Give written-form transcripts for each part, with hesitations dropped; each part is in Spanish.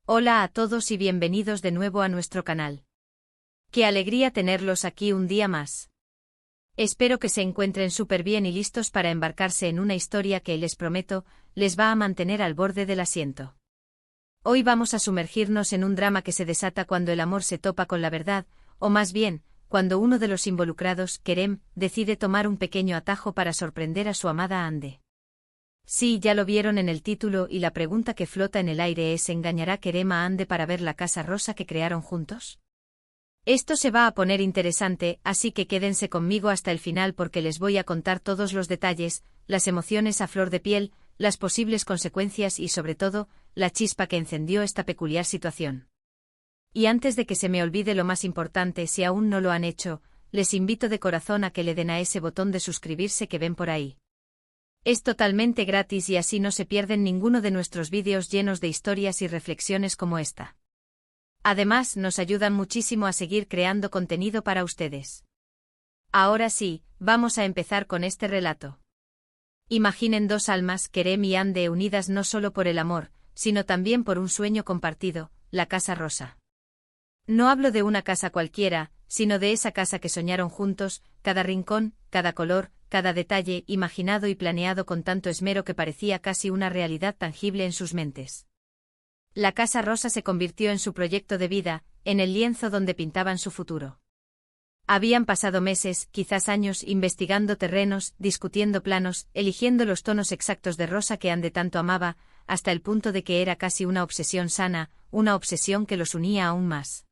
Hola a todos y bienvenidos de nuevo a nuestro canal. Qué alegría tenerlos aquí un día más. Espero que se encuentren súper bien y listos para embarcarse en una historia que, les prometo, les va a mantener al borde del asiento. Hoy vamos a sumergirnos en un drama que se desata cuando el amor se topa con la verdad, o más bien, cuando uno de los involucrados, Kerem, decide tomar un pequeño atajo para sorprender a su amada Hande. Sí, ya lo vieron en el título y la pregunta que flota en el aire es: ¿engañará Kerem a Hande para ver la casa rosa que crearon juntos? Esto se va a poner interesante, así que quédense conmigo hasta el final porque les voy a contar todos los detalles, las emociones a flor de piel, las posibles consecuencias y sobre todo, la chispa que encendió esta peculiar situación. Y antes de que se me olvide lo más importante, si aún no lo han hecho, les invito de corazón a que le den a ese botón de suscribirse que ven por ahí. Es totalmente gratis y así no se pierden ninguno de nuestros vídeos llenos de historias y reflexiones como esta. Además, nos ayudan muchísimo a seguir creando contenido para ustedes. Ahora sí, vamos a empezar con este relato. Imaginen dos almas, Kerem y Hande, unidas no solo por el amor, sino también por un sueño compartido, la Casa Rosa. No hablo de una casa cualquiera, sino de esa casa que soñaron juntos, cada rincón, cada color, cada detalle, imaginado y planeado con tanto esmero que parecía casi una realidad tangible en sus mentes. La Casa Rosa se convirtió en su proyecto de vida, en el lienzo donde pintaban su futuro. Habían pasado meses, quizás años, investigando terrenos, discutiendo planos, eligiendo los tonos exactos de rosa que Hande tanto amaba, hasta el punto de que era casi una obsesión sana, una obsesión que los unía aún más.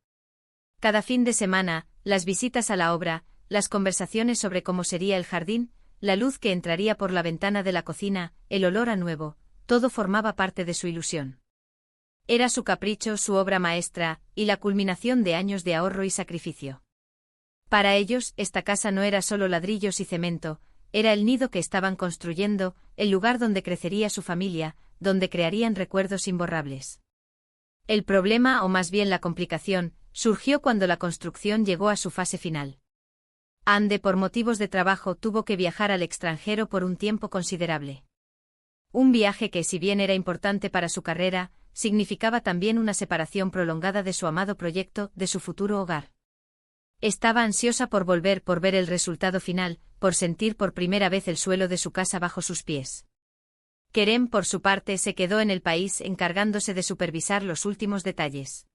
Cada fin de semana, las visitas a la obra, las conversaciones sobre cómo sería el jardín, la luz que entraría por la ventana de la cocina, el olor a nuevo, todo formaba parte de su ilusión. Era su capricho, su obra maestra, y la culminación de años de ahorro y sacrificio. Para ellos, esta casa no era solo ladrillos y cemento, era el nido que estaban construyendo, el lugar donde crecería su familia, donde crearían recuerdos imborrables. El problema, o más bien la complicación, surgió cuando la construcción llegó a su fase final. Hande, por motivos de trabajo, tuvo que viajar al extranjero por un tiempo considerable. Un viaje que, si bien era importante para su carrera, significaba también una separación prolongada de su amado proyecto, de su futuro hogar. Estaba ansiosa por volver, por ver el resultado final, por sentir por primera vez el suelo de su casa bajo sus pies. Kerem, por su parte, se quedó en el país encargándose de supervisar los últimos detalles.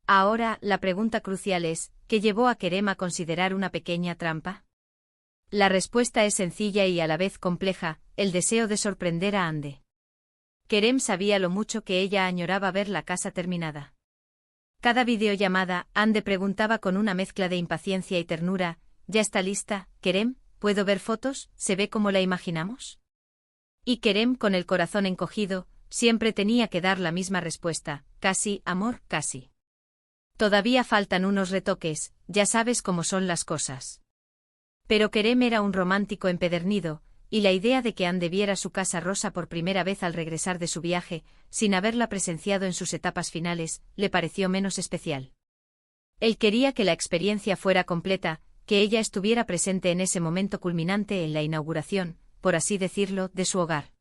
Ahora, la pregunta crucial es: ¿qué llevó a Kerem a considerar una pequeña trampa? La respuesta es sencilla y a la vez compleja: el deseo de sorprender a Hande. Kerem sabía lo mucho que ella añoraba ver la casa terminada. Cada videollamada, Hande preguntaba con una mezcla de impaciencia y ternura: ¿ya está lista, Kerem? ¿Puedo ver fotos? ¿Se ve como la imaginamos? Y Kerem, con el corazón encogido, siempre tenía que dar la misma respuesta: casi, amor, casi. Todavía faltan unos retoques, ya sabes cómo son las cosas. Pero Kerem era un romántico empedernido, y la idea de que Hande viera su casa rosa por primera vez al regresar de su viaje, sin haberla presenciado en sus etapas finales, le pareció menos especial. Él quería que la experiencia fuera completa, que ella estuviera presente en ese momento culminante en la inauguración, por así decirlo, de su hogar.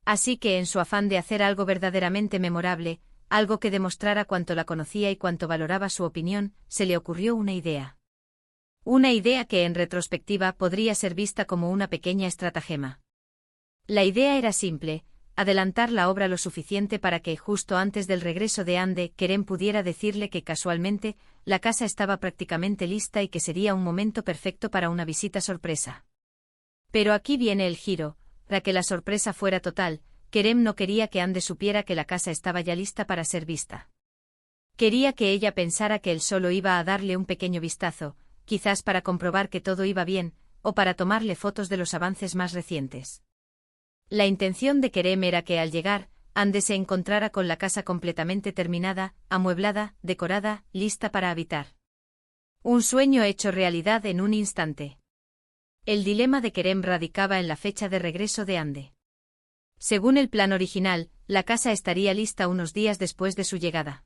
Así que, en su afán de hacer algo verdaderamente memorable, algo que demostrara cuánto la conocía y cuánto valoraba su opinión, se le ocurrió una idea. Una idea que en retrospectiva podría ser vista como una pequeña estratagema. La idea era simple: adelantar la obra lo suficiente para que, justo antes del regreso de Hande, Kerem pudiera decirle que casualmente, la casa estaba prácticamente lista y que sería un momento perfecto para una visita sorpresa. Pero aquí viene el giro: para que la sorpresa fuera total, Kerem no quería que Hande supiera que la casa estaba ya lista para ser vista. Quería que ella pensara que él solo iba a darle un pequeño vistazo, quizás para comprobar que todo iba bien, o para tomarle fotos de los avances más recientes. La intención de Kerem era que, al llegar, Hande se encontrara con la casa completamente terminada, amueblada, decorada, lista para habitar. Un sueño hecho realidad en un instante. El dilema de Kerem radicaba en la fecha de regreso de Hande. Según el plan original, la casa estaría lista unos días después de su llegada.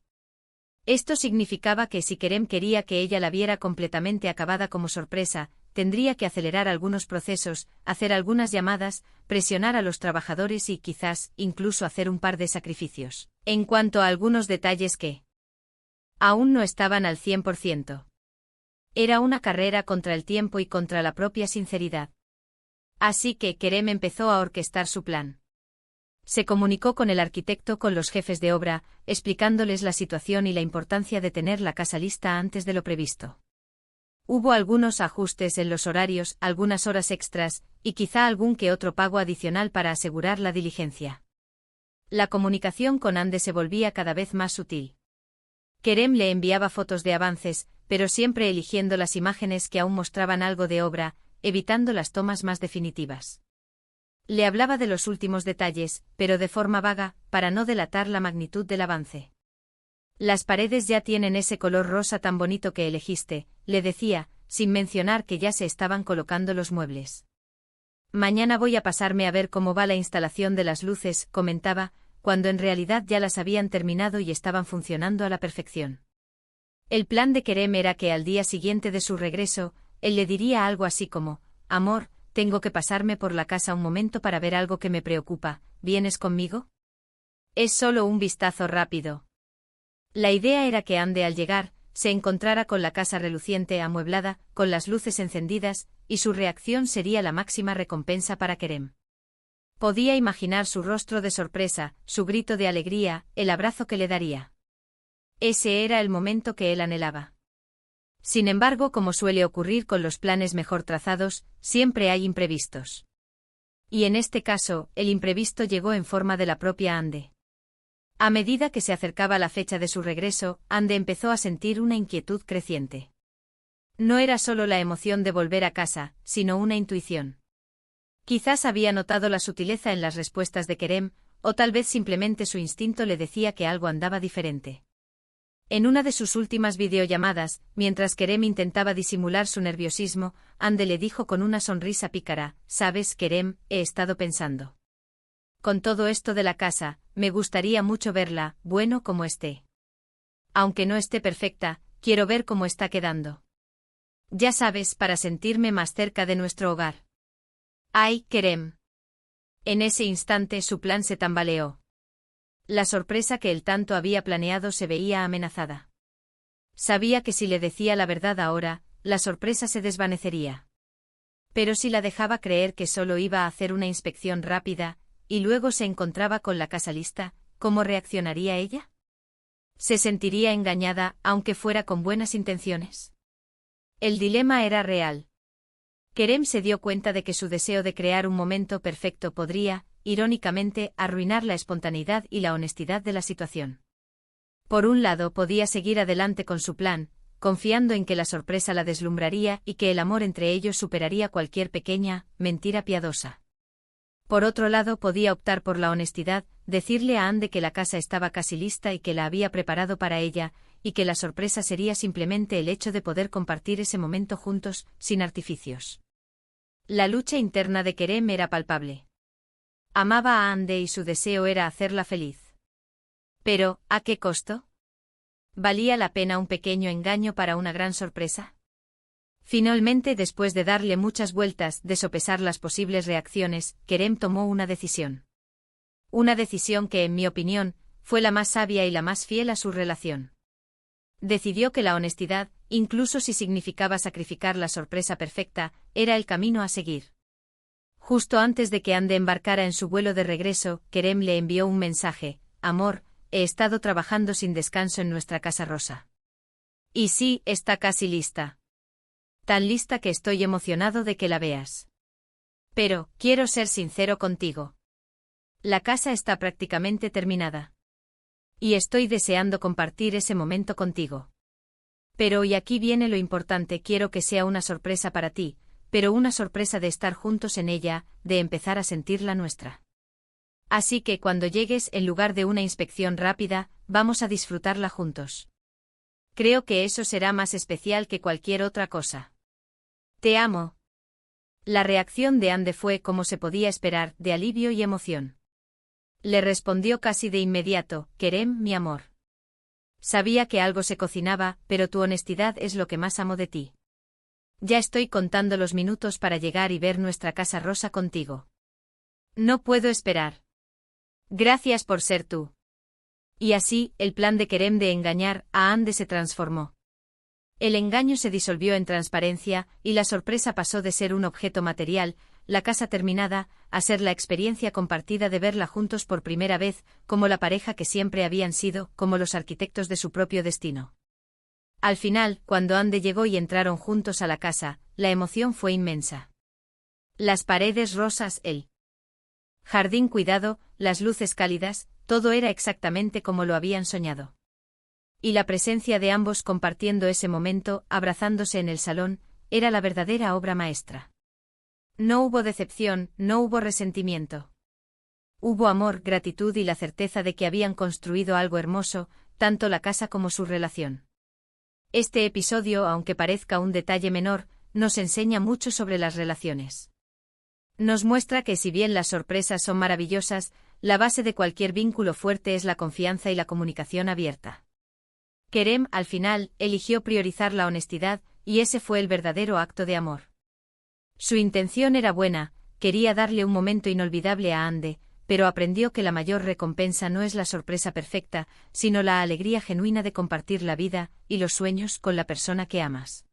Esto significaba que si Kerem quería que ella la viera completamente acabada como sorpresa, tendría que acelerar algunos procesos, hacer algunas llamadas, presionar a los trabajadores y quizás, incluso hacer un par de sacrificios. En cuanto a algunos detalles que aún no estaban al 100%. Era una carrera contra el tiempo y contra la propia sinceridad. Así que Kerem empezó a orquestar su plan. Se comunicó con el arquitecto, con los jefes de obra, explicándoles la situación y la importancia de tener la casa lista antes de lo previsto. Hubo algunos ajustes en los horarios, algunas horas extras, y quizá algún que otro pago adicional para asegurar la diligencia. La comunicación con Ande se volvía cada vez más sutil. Kerem le enviaba fotos de avances, pero siempre eligiendo las imágenes que aún mostraban algo de obra, evitando las tomas más definitivas. Le hablaba de los últimos detalles, pero de forma vaga, para no delatar la magnitud del avance. Las paredes ya tienen ese color rosa tan bonito que elegiste, le decía, sin mencionar que ya se estaban colocando los muebles. Mañana voy a pasarme a ver cómo va la instalación de las luces, comentaba, cuando en realidad ya las habían terminado y estaban funcionando a la perfección. El plan de Kerem era que al día siguiente de su regreso, él le diría algo así como: «Amor, tengo que pasarme por la casa un momento para ver algo que me preocupa, ¿vienes conmigo?» Es solo un vistazo rápido. La idea era que Ande al llegar, se encontrara con la casa reluciente amueblada, con las luces encendidas, y su reacción sería la máxima recompensa para Kerem. Podía imaginar su rostro de sorpresa, su grito de alegría, el abrazo que le daría. Ese era el momento que él anhelaba. Sin embargo, como suele ocurrir con los planes mejor trazados, siempre hay imprevistos. Y en este caso, el imprevisto llegó en forma de la propia Ande. A medida que se acercaba la fecha de su regreso, Ande empezó a sentir una inquietud creciente. No era solo la emoción de volver a casa, sino una intuición. Quizás había notado la sutileza en las respuestas de Kerem, o tal vez simplemente su instinto le decía que algo andaba diferente. En una de sus últimas videollamadas, mientras Kerem intentaba disimular su nerviosismo, Ande le dijo con una sonrisa pícara: «Sabes, Kerem, he estado pensando. Con todo esto de la casa, me gustaría mucho verla, bueno como esté. Aunque no esté perfecta, quiero ver cómo está quedando. Ya sabes, para sentirme más cerca de nuestro hogar». «Ay, Kerem». En ese instante su plan se tambaleó. La sorpresa que él tanto había planeado se veía amenazada. Sabía que si le decía la verdad ahora, la sorpresa se desvanecería. Pero si la dejaba creer que solo iba a hacer una inspección rápida, y luego se encontraba con la casa lista, ¿cómo reaccionaría ella? ¿Se sentiría engañada, aunque fuera con buenas intenciones? El dilema era real. Kerem se dio cuenta de que su deseo de crear un momento perfecto podría, irónicamente, arruinar la espontaneidad y la honestidad de la situación. Por un lado, podía seguir adelante con su plan, confiando en que la sorpresa la deslumbraría y que el amor entre ellos superaría cualquier pequeña mentira piadosa. Por otro lado, podía optar por la honestidad, decirle a Ande que la casa estaba casi lista y que la había preparado para ella, y que la sorpresa sería simplemente el hecho de poder compartir ese momento juntos, sin artificios. La lucha interna de Kerem era palpable. Amaba a Ande y su deseo era hacerla feliz. Pero, ¿a qué costo? ¿Valía la pena un pequeño engaño para una gran sorpresa? Finalmente, después de darle muchas vueltas, de sopesar las posibles reacciones, Kerem tomó una decisión. Una decisión que, en mi opinión, fue la más sabia y la más fiel a su relación. Decidió que la honestidad, incluso si significaba sacrificar la sorpresa perfecta, era el camino a seguir. Justo antes de que Ande embarcara en su vuelo de regreso, Kerem le envió un mensaje: «Amor, he estado trabajando sin descanso en nuestra casa rosa. Y sí, está casi lista. Tan lista que estoy emocionado de que la veas. Pero, quiero ser sincero contigo. La casa está prácticamente terminada. Y estoy deseando compartir ese momento contigo. Pero y aquí viene lo importante, quiero que sea una sorpresa para ti, pero una sorpresa de estar juntos en ella, de empezar a sentirla nuestra. Así que cuando llegues, en lugar de una inspección rápida, vamos a disfrutarla juntos. Creo que eso será más especial que cualquier otra cosa. Te amo». La reacción de Ande fue, como se podía esperar, de alivio y emoción. Le respondió casi de inmediato: «Kerem, mi amor. Sabía que algo se cocinaba, pero tu honestidad es lo que más amo de ti. Ya estoy contando los minutos para llegar y ver nuestra casa rosa contigo. No puedo esperar. Gracias por ser tú. Y así, el plan de Kerem de engañar a Ande se transformó. El engaño se disolvió en transparencia, y la sorpresa pasó de ser un objeto material, la casa terminada, a ser la experiencia compartida de verla juntos por primera vez, como la pareja que siempre habían sido, como los arquitectos de su propio destino. Al final, cuando Ande llegó y entraron juntos a la casa, la emoción fue inmensa. Las paredes rosas, el jardín cuidado, las luces cálidas, todo era exactamente como lo habían soñado. Y la presencia de ambos compartiendo ese momento, abrazándose en el salón, era la verdadera obra maestra. No hubo decepción, no hubo resentimiento. Hubo amor, gratitud y la certeza de que habían construido algo hermoso, tanto la casa como su relación. Este episodio, aunque parezca un detalle menor, nos enseña mucho sobre las relaciones. Nos muestra que si bien las sorpresas son maravillosas, la base de cualquier vínculo fuerte es la confianza y la comunicación abierta. Kerem, al final, eligió priorizar la honestidad, y ese fue el verdadero acto de amor. Su intención era buena, quería darle un momento inolvidable a Ande, pero aprendió que la mayor recompensa no es la sorpresa perfecta, sino la alegría genuina de compartir la vida y los sueños con la persona que amas.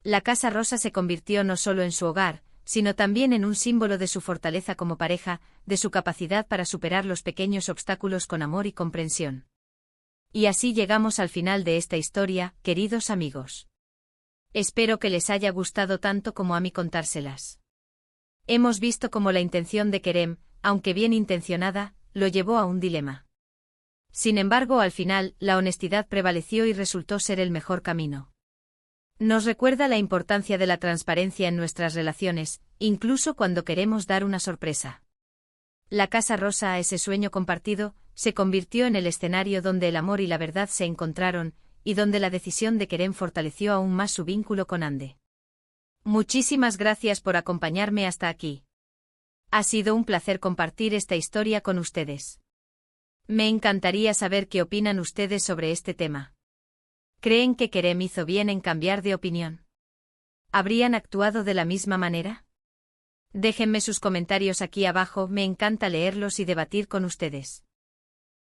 La Casa Rosa se convirtió no solo en su hogar, sino también en un símbolo de su fortaleza como pareja, de su capacidad para superar los pequeños obstáculos con amor y comprensión. Y así llegamos al final de esta historia, queridos amigos. Espero que les haya gustado tanto como a mí contárselas. Hemos visto cómo la intención de Kerem, aunque bien intencionada, lo llevó a un dilema. Sin embargo, al final, la honestidad prevaleció y resultó ser el mejor camino. Nos recuerda la importancia de la transparencia en nuestras relaciones, incluso cuando queremos dar una sorpresa. La Casa Rosa, ese sueño compartido, se convirtió en el escenario donde el amor y la verdad se encontraron, y donde la decisión de Kerem fortaleció aún más su vínculo con Ande. Muchísimas gracias por acompañarme hasta aquí. Ha sido un placer compartir esta historia con ustedes. Me encantaría saber qué opinan ustedes sobre este tema. ¿Creen que Kerem hizo bien en cambiar de opinión? ¿Habrían actuado de la misma manera? Déjenme sus comentarios aquí abajo, me encanta leerlos y debatir con ustedes.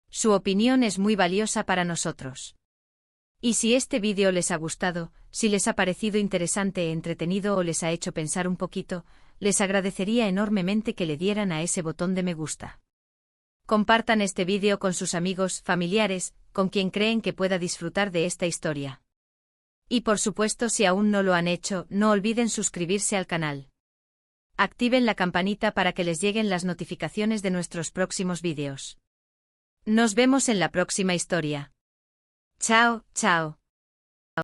Su opinión es muy valiosa para nosotros. Y si este vídeo les ha gustado, si les ha parecido interesante, entretenido o les ha hecho pensar un poquito, les agradecería enormemente que le dieran a ese botón de me gusta. Compartan este vídeo con sus amigos, familiares, con quien creen que pueda disfrutar de esta historia. Y por supuesto, si aún no lo han hecho, no olviden suscribirse al canal. Activen la campanita para que les lleguen las notificaciones de nuestros próximos vídeos. Nos vemos en la próxima historia. Chao, chao.